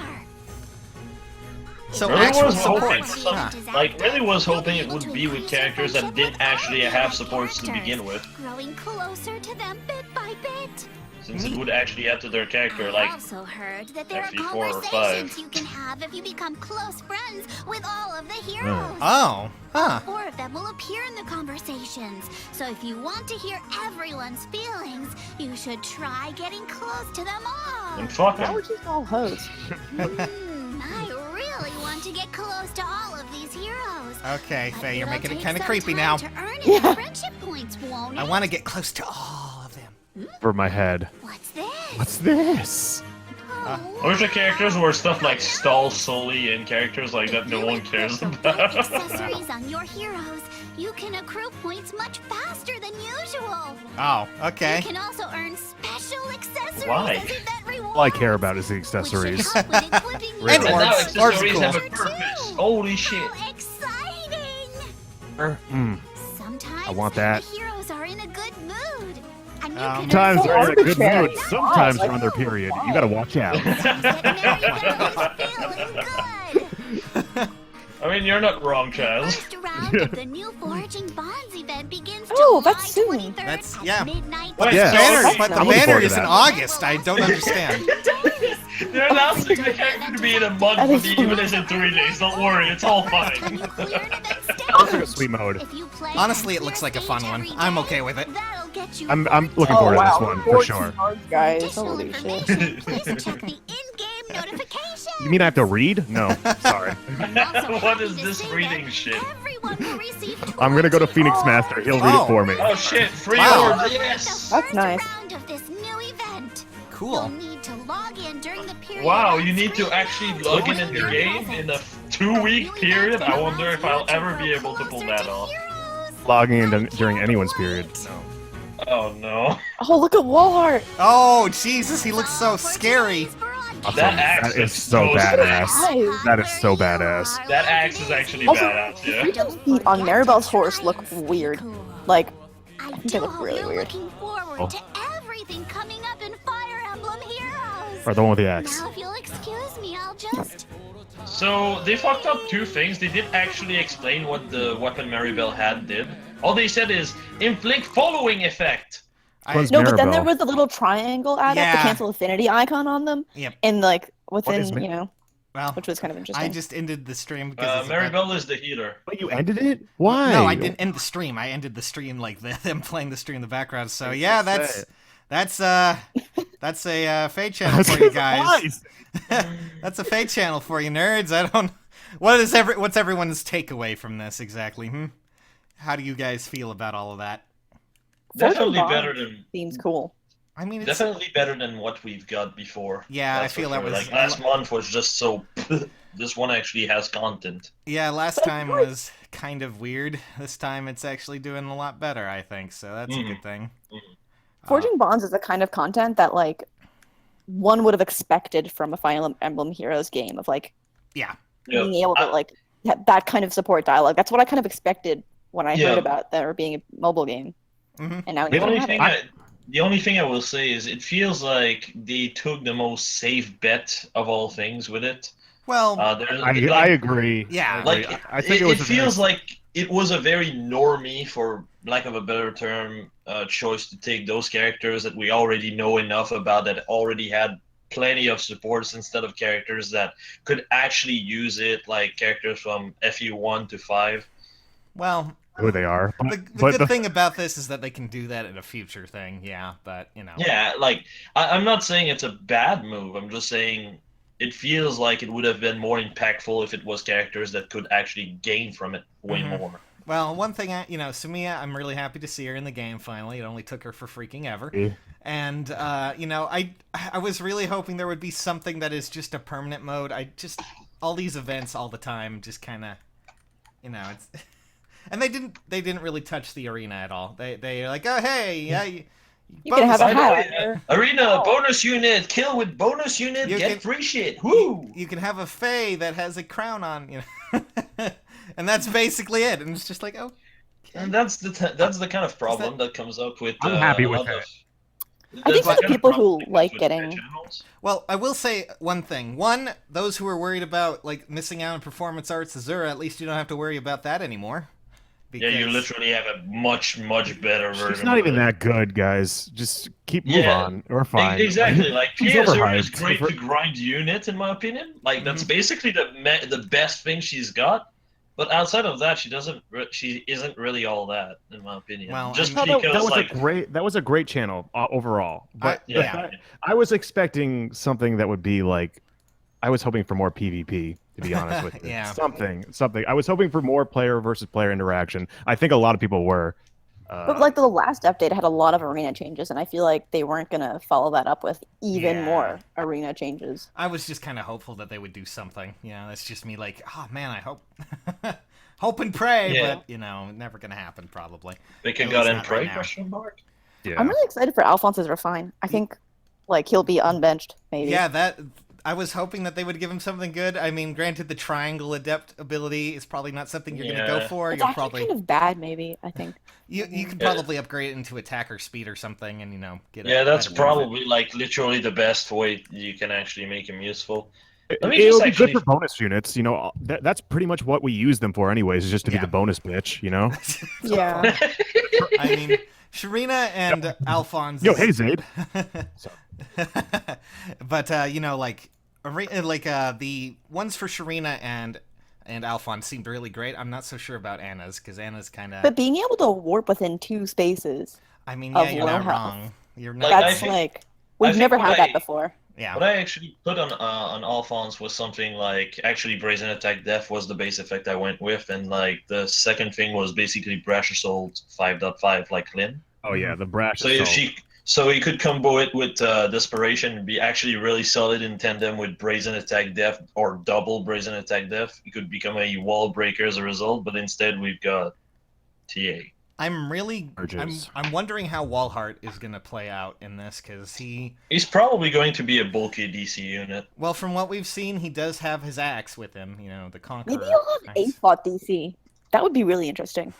So Really actual was hoping supports. some- Huh. Like, really was hoping it would be with characters that didn't actually have supports to begin with, Growing closer to them bit by bit. since it would actually add to their character. I like, also heard that there are FE4 or conversations 5. you can have if you become close friends with all of the heroes. Oh, huh. 4 of them will appear in the conversations. So if you want to hear everyone's feelings, you should try getting close to them all. and fuck Now them. we're just all hosts. I really want to get close to all of these heroes. Okay, But Faye, you're it'll making it take kind of some creepy time now. To earn Yeah. enough friendship points, won't I it? want to get close to all of them. Over my head. What's this? What's this? Oh, I wish the characters were stuff like Stall Sully and characters like that If no you one equip cares the about. right accessories on your heroes, you can accrue points much faster than usual. Oh, okay. You can also earn special accessories Why? as event rewards. All I care about is the which should accessories. help with equipping Really? And now Orbs. Orbs accessories cool. have a purpose. Holy shit. How exciting! Mm. Sometimes I want that. the heroes are in a good mood. And you can Sometimes so they're in a good arbitrary. mood. Sometimes Like, they're on their period. You gotta watch out. get feeling good. I mean, you're not wrong, The Chaz. first round of the new Forging Bonds event begins Oh, July that's soon. 23rd That's- at yeah. midnight. Wait, Yeah. Banner, That's but the nice. I'm looking banner forward to is in that. August. I don't understand. They're announcing the character to be in a month, That but is the even is in 3 days. Don't worry, it's all Time fine. you clear an event Sounds like a stage. sweet mode. If you play Honestly, and it looks clear like a stage fun one. every I'm day, okay with it. that'll get you I'm forward looking to forward to it. this one for sure. Guys, Additional holy shit. information, please check the in-game notifications. You mean I have to read? No, sorry. I'm also What happy is to this say reading that shit? Everyone will receive I'm gonna go to 20 Phoenix orbs. Master. He'll read it for me. Oh shit, free Wow. orbs, The yes! That's first nice. round of this new event. Cool. You'll need to log in during the period. Wow, on you need to screen actually now log in to in the earn game presents. in a 2-week period? I wonder if I'll ever be able to pull that off. Logging in during anyone's period. No. Oh no. Oh, look at Wallheart. Oh, Jesus, he looks so scary. Awesome. That axe That is is so so badass. Nice. That is so badass. That axe is actually Also, badass, yeah. Freaking feet on Maribel's horse look weird. Like, I think do they look hope really you're weird. looking forward Oh. to everything coming up in Fire Emblem Heroes. Or the one with the axe. Now, if you'll excuse me, I'll just. So, they fucked up 2 things. They didn't actually explain what the weapon Maribel had did. All they said is, inflict following effect. One's no, but then there Maribel. was a little triangle add up, Yeah. the cancel affinity icon on them. Yep. And like is within, Ma- you know, Well, which was kind of interesting. I just ended the stream because it's about- Maribel is the healer. But you ended it? Why? No, I didn't end the stream. I ended the stream like them playing the stream in the background. So yeah, that's a Faye I channel was for you gonna guys. surprise. That's a Faye channel for you nerds. I don't. What's everyone's takeaway from this exactly? How do you guys feel about all of that? Definitely Forging better Bonds than seems cool. I mean, it's definitely better than what we've got before. Yeah, That's I feel for that sure. was- like last month was just so. This one actually has content. yeah. Last time was kind of weird. This time it's actually doing a lot better. I think so. That's a good thing. Forging Bonds is the kind of content that like one would have expected from a Fire Emblem Heroes game of like Yeah. Yeah. being able to like have that kind of support dialogue. That's what I kind of expected when I Yeah. heard about there being a mobile game. Mhm. And now The you only have thing it. the only thing I will say is it feels like they took the most safe bet of all things with it. Well, I agree. Yeah. I agree. Like I think it was a very- feels like it was a very normie, for lack of a better term, choice to take those characters that we already know enough about, that already had plenty of supports, instead of characters that could actually use it, like characters from FE1 to 5. well, who they are. the good thing about this is that they can do that in a future thing. Yeah, but you know. Yeah, like I'm not saying it's a bad move. I'm just saying it feels like it would have been more impactful if it was characters that could actually gain from it way Mhm. more. Well, one thing, Sumiya, I'm really happy to see her in the game finally. It only took her for freaking ever. Yeah. And, I was really hoping there would be something that is just a permanent mode. All these events all the time just kind of, it's... And they didn't really touch the arena at all. They're like, oh, hey, yeah, You can have a hat. Arena bonus unit, kill with bonus unit, get free shit. Woo! You can have a Fae that has a crown on, and that's basically it. And it's just like, oh. And that's the kind of problem that comes up with. I'm happy with that. I think for the people who like getting. Well, I will say one thing. One, those who are worried about like missing out on performance arts Azura, at least you don't have to worry about that anymore. Yeah, you literally have a much better version. It's not even that good, guys. Just move on. We're fine. Exactly. Like He's Azura is overhyped. great to grind units, in my opinion. Like that's basically the best thing she's got. But outside of that, she isn't really all that, in my opinion. Well, just No, because that was a great channel overall. But yeah. I was expecting something that would be like, I was hoping for more PvP. To be honest with you, Yeah. something. I was hoping for more player versus player interaction. I think a lot of people were. But like the last update had a lot of arena changes, and I feel like they weren't gonna follow that up with even more arena changes. I was just kind of hopeful that they would do something. That's just me. Like, oh man, I hope, hope and pray, but never gonna happen probably. They can At go least and not pray? right now. Question mark. Yeah. I'm really excited for Alphonse's refine. I think like he'll be unbenched maybe. Yeah, I was hoping that they would give him something good. I mean, granted, the triangle adept ability is probably not something you're gonna go for. It's You'll actually probably kind of bad maybe. I think. you can probably upgrade it into attacker speed or something, and get. Yeah, that's better benefit. probably like literally the best way you can actually make him useful. It'll me be just good actually- for bonus units. That's pretty much what we use them for, anyways. Is just to be Yeah. the bonus bitch. Yeah. I mean, Sharina and Alphonse. Yo, hey Zaid. But the ones for Sharina and Alphonse seemed really great. I'm not so sure about Anna's because Anna's kind of. But being able to warp within 2 spaces. I mean, of you're low not health. wrong. You're not. Like, I That's think- we've think never what had that before. Yeah. What I actually put on Alphonse was something like actually Brazen Attack Death was the base effect I went with, and like the second thing was basically Brash Assault 5.5 like Lynn. Oh yeah, the brash. So he could combo it with Desperation and be actually really solid in tandem with Brazen Attack Death or double Brazen Attack Death. He could become a wall breaker as a result, but instead we've got TA. I'm Urges. I'm wondering how Walhart is going to play out in this because He's probably going to be a bulky DC unit. well, from what we've seen, he does have his axe with him. The Conqueror. Maybe he'll have axe. 8-slot DC. That would be really interesting.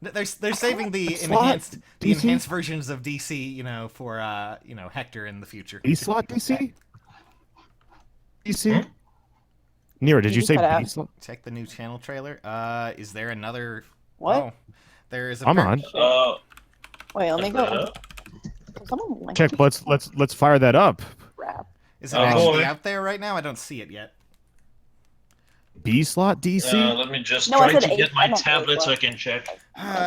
They're saving the Slot DC? enhanced versions of DC, for Hector in the future. B slot DC. DC. Nira, did you say cut out. B slot? Check the new channel trailer. Is there another? What? Oh, there is a. I'm on. Wait, let me go. Uh, Someone link Check. Let's fire that up. crap. Is it Oh, actually boy. out there right now? I don't see it yet. B slot DC. let me just No, I try said to eight. get my I meant tablet eight, so I but- can check.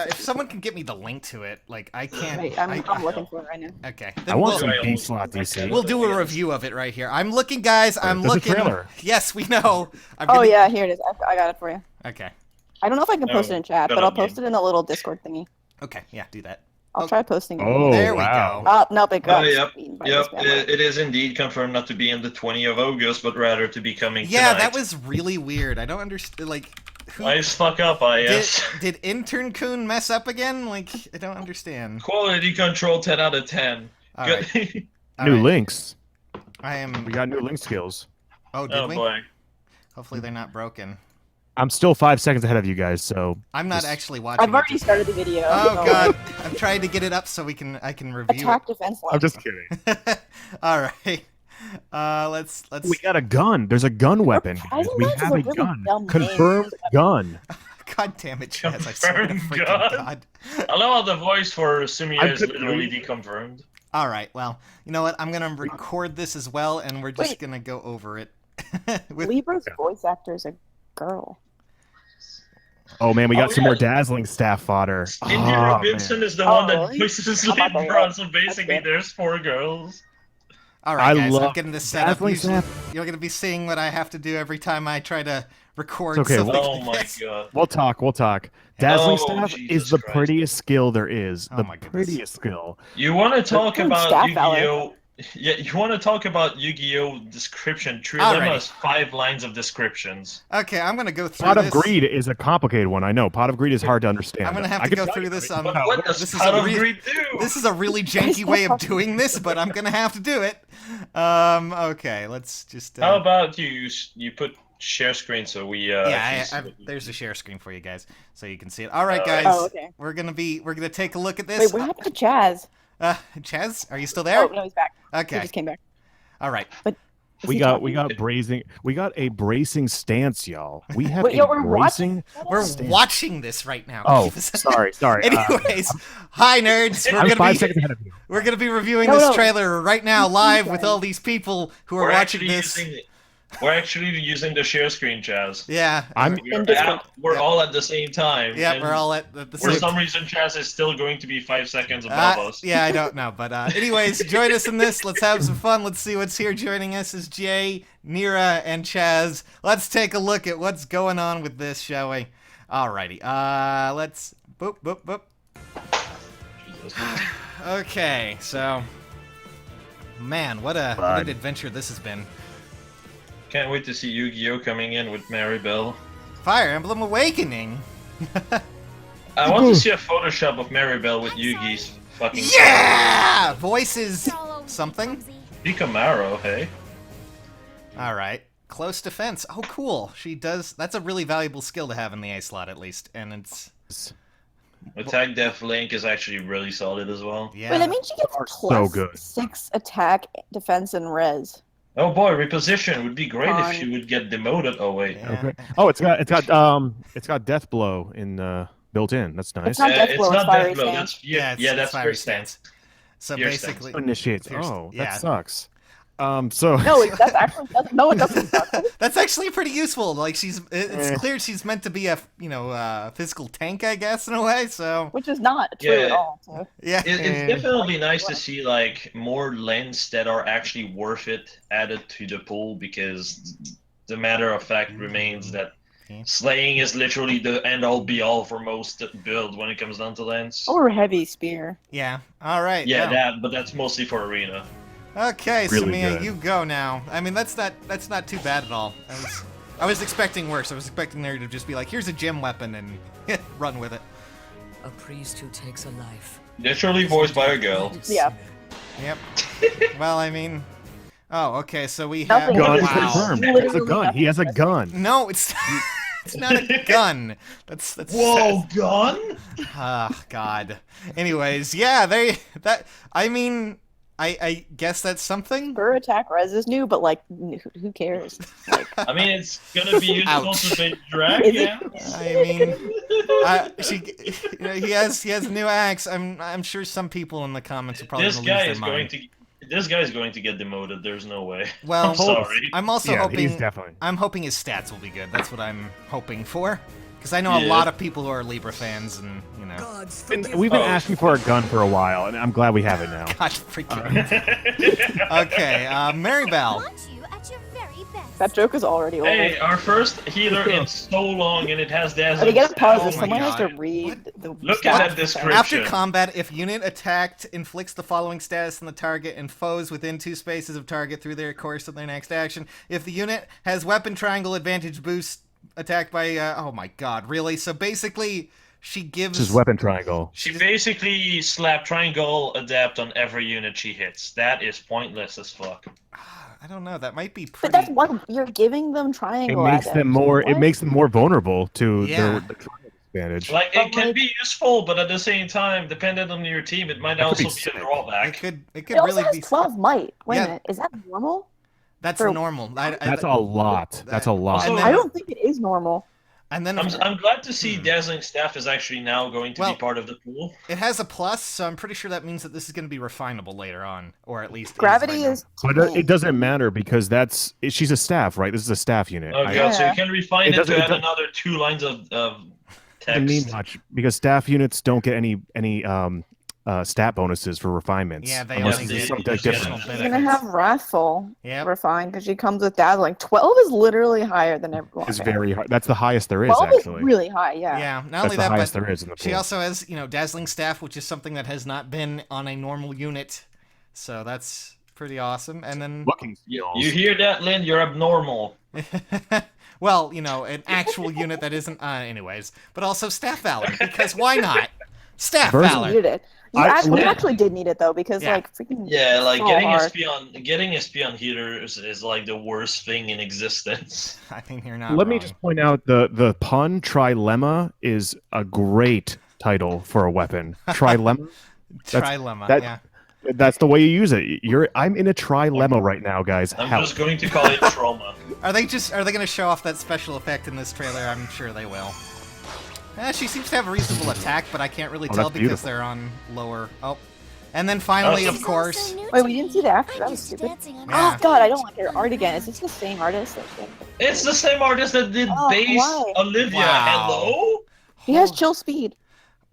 If someone can get me the link to it, like I can't. Wait, I'm looking for it right now. Okay. I Then want we'll, some We'll- B slot DC. we'll do a review of it right here. I'm looking, guys. I'm There's a looking. trailer. Yes, we know. I'm Oh gonna- yeah, here it is. I got it for you. Okay. I don't know if I can post it in chat, shut but I'll up, man. post it in the little Discord thingy. Okay. Yeah. Do that. I'll try posting it. Oh, There we wow. go. Oh, nope, it got Yep, eaten by Yep, this bad boy. it is indeed confirmed not to be on the 20th of August, but rather to be coming Yeah, tonight. that was really weird. I don't understand. Like, who Nice fuck up, I did, guess. did Intern Coon mess up again? Like, I don't understand. Quality control 10 out of 10. All Good. right. All New right. links. I am. We got new link skills. Oh, did Oh we? boy. Hopefully they're not broken. I'm still 5 seconds ahead of you guys, so I'm not Just- actually watching. I've it, already just- started the video. Oh so- god, I'm trying to get it up so I can review Attack defense line. I'm just kidding. it. All right. Let's. We got a gun. There's a gun weapon. guys. Reprisal We knives is have a a really gun. dumb name. Confirmed gun. God damn it, Chaz! I swear to Confirmed freaking God. God. I love how the voice for Sumia I is couldn't literally read. deconfirmed. All right. Well, you know what? I'm gonna record this as well, and we're just Wait. gonna go over it. With, Libra's voice actor is a girl. Oh man, we got Oh, some yeah. more dazzling staff fodder. Indy Oh, Robinson man. is the Oh, one that really? voices How about Libra, that? so basically That's good. there's 4 girls. all right, I guys. I'm love getting this set up. dazzling Usually, staff. you're gonna be seeing what I have to do every time I try to record It's okay, something Oh like my this. god. We'll talk. We'll talk. Dazzling Oh, Staff Jesus is the Christ. prettiest skill there is. Oh the my goodness. prettiest skill. You want to talk Good about staff valor. Yu-Gi-Oh? Yeah, you want to talk about Yu-Gi-Oh description? Alrighty. Trilemma's 5 lines of descriptions. Okay, I'm gonna go through Pot this. of Greed is a complicated one. I know. Pot of Greed is hard to understand. I'm gonna have I to can go tell through you, this. but What does This is Pot a of re- Greed do? This is a really janky way of doing this, but I'm gonna have to do it. Okay, let's just. How about you put share screen so we Yeah, can see there's a share screen for you guys, so you can see it. All right, Alright. guys, Oh, okay. we're gonna take a look at Wait, this. what happened to Chaz? Chaz, are you still there? Oh no, he's back. He Okay, just came back. all right. Is we he got talking? we got a bracing stance, y'all. We have Wait, a yo, we're bracing. We're Stand. watching this right now. Oh, sorry. Anyways, hi nerds. I'm 5 seconds ahead of you. We're gonna be reviewing No, this no. trailer right now, live with Okay. all these people who are We're watching actually this. we're actually using the share screen, Chaz. Yeah, I'm- We're Yeah. all at the same time. yeah, and we're all at the For same. some reason, Chaz is still going to be 5 seconds above us. Yeah, I don't know, but anyways, join us in this. Let's have some fun. Let's see what's here. Joining us is Jay, Nira, and Chaz. Let's take a look at what's going on with this, shall we? Alrighty. Let's boop boop boop. Jesus. Okay, so man, what an adventure this has been. Can't wait to see Yu-Gi-Oh coming in with Maribel. Fire Emblem Awakening. I want to see a Photoshop of Maribel with Yugi's fucking. Yeah, voices Solo something. clumsy. Picamaro, hey. All right. Close defense. Oh, cool. She does. That's a really valuable skill to have in the A slot, at least. And it's Attack Def Link is actually really solid as well. yeah. Wait, that means she gets Are plus so good. 6 attack, defense, and res. Oh boy, reposition would be great On- if she would get demoted. Oh wait. Yeah. Okay. Oh, it's got Death Blow in built in. That's nice. It's not Death Blow, it's Fiery Death Blow. Stance. That's yeah, it's that's fiery Fiery stance. Stance. So Fear basically, Initiates. Here's- Oh, yeah. that sucks. So No, that's actually no, it doesn't. Suck. that's actually pretty useful. Like it's Eh. clear she's meant to be a physical tank, I guess, in a way. So Which is not true Yeah. at all. Too. yeah. It's definitely nice to see like more lanes that are actually worth it added to the pool, because the matter of fact remains that Okay. slaying is literally the end all be all for most builds when it comes down to lanes. Or heavy spear. Yeah. All right. Yeah, now. but that's mostly for arena. Okay, Really Samia, good. you go now. I mean, that's not too bad at all. I was expecting worse. I was expecting there to just be like, here's a gem weapon and run with it. A priest who takes a life. Literally voiced by a girl. Yeah. Yep. Well, I mean, oh, okay. So we have. Nothing. gun Wow. confirmed. He has a Literally gun. He has a nothing. gun. No, it's it's not a gun. That's gun! Ah, God. Anyways, yeah, I mean, I guess that's something. Her attack res is new, but like, who cares? Like, I mean, it's gonna be useful Ouch. to make is dragon. it? I mean, he has a new axe. I'm sure some people in the comments are probably This gonna guy lose is their going mind. to. This guy's going to get demoted. There's no way. Well, I'm sorry. I'm also Yeah, hoping. he's definitely. I'm hoping his stats will be good. That's what I'm hoping for. Because I know a Yeah. lot of people who are Libra fans, and you know, Gods And forgive we've been Oh. asking for a gun for a while, and I'm glad we have it now. God freaking. Okay, Maribel. Want you at your very best. That joke is already over. Hey, our first healer in so long, and it has dazzling. Are they gonna pause Oh this? my Someone has to God. read the. Look stats. at that description. After combat, if unit attacked, inflicts the following status on the target and foes within 2 spaces of target through their course of their next action. If the unit has weapon triangle advantage boost attacked by, oh my god, really? So basically, she gives... This is weapon triangle. She basically slapped triangle adapt on every unit she hits. That is pointless as fuck. I don't know, that might be But pretty... that's what you're giving them It triangle. makes them more. It What? makes them more vulnerable to Yeah. the triangle advantage. Like, But it can like- be useful, but at the same time, dependent on your team, it might That could also be be sick. a It drawback. could It really also has be... 12 might. Wait Yeah. a minute, is that normal? That's for- normal. That's a lot. That's a lot. Also- And I then, don't think it is normal. and then I'm glad to see Dazzling Staff is actually now going to Well- be part of the pool. it has a plus, so I'm pretty sure that means that this is going to be refinable later on, or at least Gravity right is. But 10. it doesn't matter because she's a staff, right? This is a staff unit. Oh god, so Yeah. you can refine It it, doesn't- to it add doesn't- another 2 lines of doesn't mean text. much because staff units don't get any stat bonuses for refinements. Yeah, they unless only he's do something just get different. additional She's gonna have Wrathful Yep. refined because she comes with Dazzling. 12 is literally higher than everyone. It's very hard. That's the highest there is 12 actually. is really high, yeah. Yeah, not That's only the that, highest but there is in the she pool. also has, Dazzling Staff, which is something that has not been on a normal unit. So that's pretty awesome. And then, Looking You skills. hear that, Lynn? You're abnormal. well, an actual unit that isn't, anyways. But also Staff Valor, because why not? Staff Versus- You Valor. needed it. You I- actually did need it though, because Yeah. freaking Yeah, like so getting hard. getting SP on healers is like the worst thing in existence. I think you're not Let me wrong. just point out the pun trilemma is a great title for a weapon. Trilemma. Trilemma, that- yeah. That's the way you use it. I'm in a trilemma right now, guys. I'm Help. just going to call it trauma. Are they gonna show off that special effect in this trailer? I'm sure they will. She seems to have a reasonable attack, but I can't really tell that's because beautiful. they're on lower. Oh. And then finally, of It's course. also new Wait, to we didn't me. see the after. I'm That was just stupid. dancing on Yeah. Oh god, I don't like her art again. Is this the same artist? It's the same artist that did Oh, base why? Olivia. Wow. Hello? He has chill speed.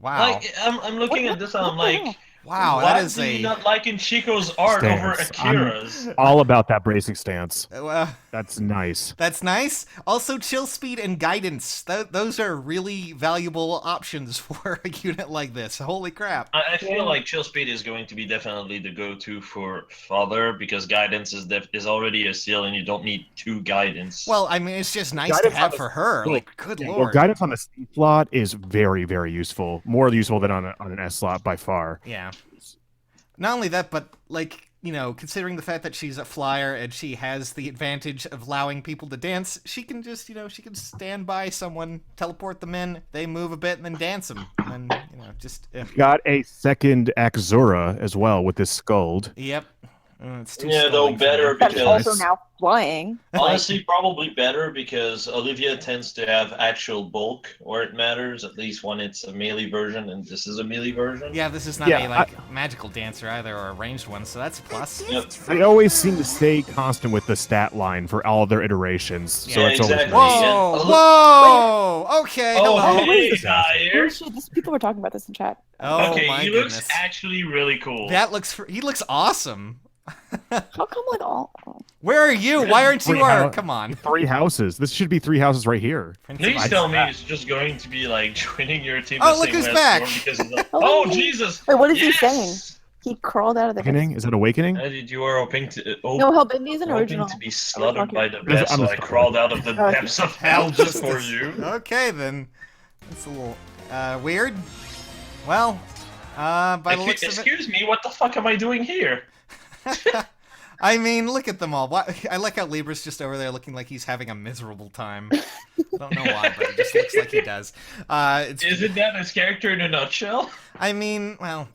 Wow. Like I'm looking What- at this and I'm what the like, hell? Wow, why that is do you a. not liking Chico's art over Stance. Akira's? All about that bracing stance. That's That's nice. nice. Also, chill speed and guidance. Those are really valuable options for a unit like this. Holy crap. I feel Yeah. like chill speed is going to be definitely the go-to for Father because guidance is already a seal and you don't need 2 guidance. Well, I mean, it's just nice Guidance to have on the- for her. Well, Like, good Yeah, lord. well, guidance on the C slot is very, very useful. More useful than on an S slot by far. Yeah. Not only that, but like, considering the fact that she's a flyer and she has the advantage of allowing people to dance, she can just, she can stand by someone, teleport them in, they move a bit, and then dance them. And then, just. Got a second Axura as well with this Skuld. Yep. It's too Yeah, though sculling for better me. That's because also now flying. honestly probably better because Olivia tends to have actual bulk where it matters, at least when it's a melee version, and this is a melee version. Yeah, this is not Yeah, a magical dancer either, or a ranged one, so that's a plus. Yep. They always seem to stay constant with the stat line for all of their iterations. So Yeah, it's exactly. always nice. Whoa! Yeah. Whoa! Okay, Oh, hello. hey, this Dyer. Oh shit, people were talking about this in chat. Oh Okay, my he goodness. looks actually really cool. He looks awesome. How come like all? Where are you? Why aren't you? Come on. 3 houses. This should be 3 houses right here. Prince of Please Ice. tell me it's just going to be like joining your team. Oh, the look same who's way as back. Storm because he's like, Oh, oh Jesus! Wait, what is yes! he saying? He crawled out of the. Awakening? Is that Awakening? You are hoping to No, Hellbindi is an hoping original. to be slaughtered talking- by the I'm best, so just I talking. crawled out of the Okay. depths of hell just for you. Okay, then. That's a little weird. Well, by the looks of it. Excuse me, what the fuck am I doing here? I mean, look at them all. I like how Libra's just over there looking like he's having a miserable time. I don't know why, but it just looks like he does. Isn't that his character in a nutshell? I mean, well,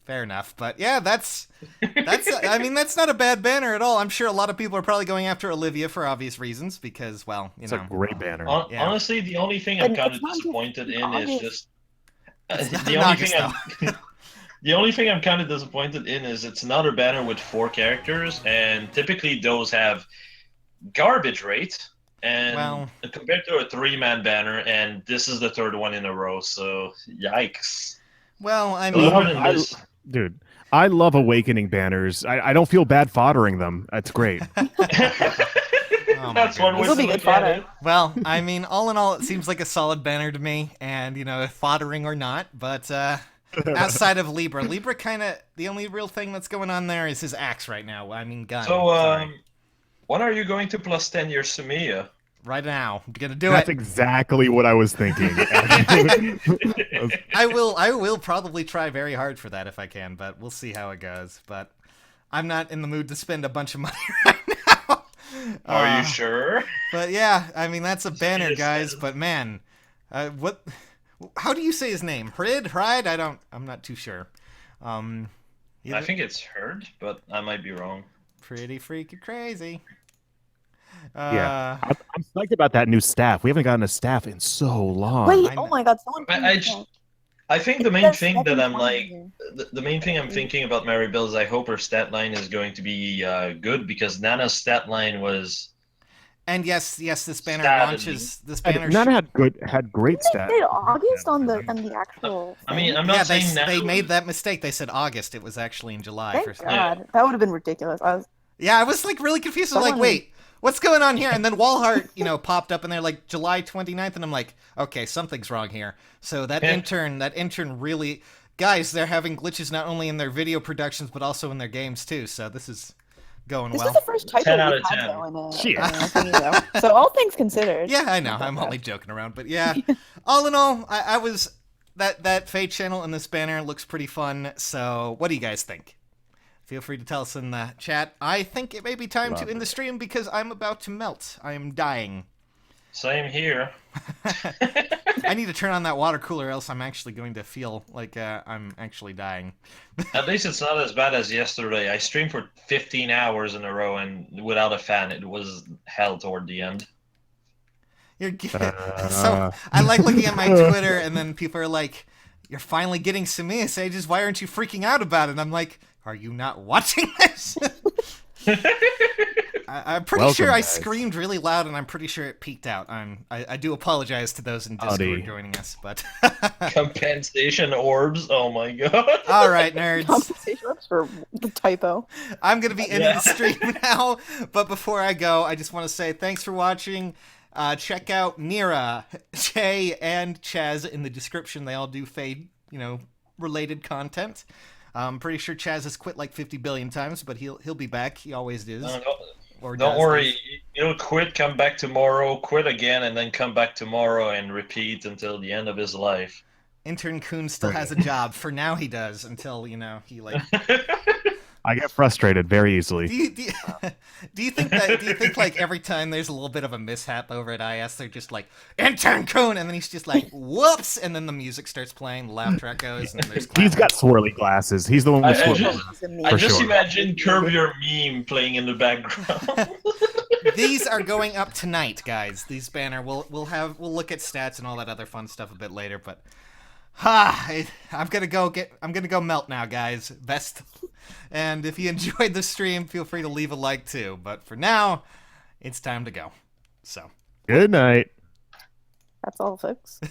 fair enough. But yeah, that's. I mean, that's not a bad banner at all. I'm sure a lot of people are probably going after Olivia for obvious reasons because, well, It's a great banner. Yeah. Honestly, the only thing I'm But kind it's of not just disappointed in August. is just not the in only August, thing the only thing I'm kind of disappointed in is it's another banner with 4 characters, and typically those have garbage rate. And Well- compared to a 3-man banner, and this is the 3rd one in a row, so yikes. Well, I Other mean, than this, Dude, I love Awakening banners. I don't feel bad foddering them. That's great. oh my that's one way goodness. to This'll be look good at fodder. it. Well, I mean, all in all, it seems like a solid banner to me, and foddering or not, but outside of Libra kind of the only real thing that's going on there is his axe right now. I mean, gun. So, Sorry. when are you going to plus 10 your Sumiya? Right now, I'm gonna do That's it. exactly what I was thinking. I will probably try very hard for that if I can, but we'll see how it goes. But I'm not in the mood to spend a bunch of money right now. Are you sure? But yeah, I mean that's a banner, Yes, guys. yes. But man, what? How do you say his name? Hrid? I'm not too sure. I think it's heard, but I might be wrong. Pretty freaking crazy. Yeah. I'm psyched about that new staff. We haven't gotten a staff in so long. Wait, I oh know. my god, someone. But pinged I me just- back. I think the main Yes, thing I that can I'm find like, you. the main thing I'm thinking about Mary Bill is I hope her stat line is going to be good because Nana's stat line was And yes, this banner Sadly. launches. This banner. None had great Didn't stats. they say August on the actual I mean, thing? I'm Yeah, not they saying now. they made that mistake. They said August. It was actually in July. Thank God. That would have been ridiculous. Yeah, I was like really confused. I was like, Someone- wait, what's going on here? And then Walhart, popped up and they're like July 29th, and I'm like, okay, something's wrong here. So that intern really, guys, they're having glitches not only in their video productions but also in their games too. So this is going This well. is the first typo 10 out we've of had 10. though in a Shit. thing, though. So all things considered. Yeah, I know. I'm only joking around, but yeah. All in all, I was that Fate channel and this banner looks pretty fun. So what do you guys think? Feel free to tell us in the chat. I think it may be time to end the stream because I'm about to melt. I am dying. Same here. I need to turn on that water cooler, else I'm actually going to feel like I'm actually dying. At least it's not as bad as yesterday. I streamed for 15 hours in a row, and without a fan, it was hell toward the end. So I like looking at my Twitter, and then people are like, "You're finally getting some messages. Why aren't you freaking out about it?" And I'm like, "Are you not watching this?" I'm pretty sure I screamed really loud, and I'm pretty sure it peaked out. I do apologize to those in Discord joining us, but Compensation orbs. Oh my god. all right, nerds. Compensation ups for the typo. I'm gonna be ending the stream now, but before I go, I just want to say thanks for watching. Check out Nira, Jay, and Chaz in the description. They all do Fade, related content. I'm pretty sure Chaz has quit like 50 billion times, but he'll be back. He always is. Don't worry. He'll quit, come back tomorrow, quit again, and then come back tomorrow and repeat until the end of his life. Intern Kuhn still has a job. For now, he does until he like. I get frustrated very easily. Do you think like every time there's a little bit of a mishap over at IS, they're just like Intern Kuhn, and then he's just like whoops, and then the music starts playing, the laugh track goes, and there's He's got swirly glasses. He's the one with swirly glasses. I just imagine Curb Your Meme playing in the background. These are going up tonight, guys. These banner we'll look at stats and all that other fun stuff a bit later, but I'm gonna go melt now, guys. Best. And if you enjoyed the stream, feel free to leave a like too. But for now, it's time to go. So good night. That's all, folks.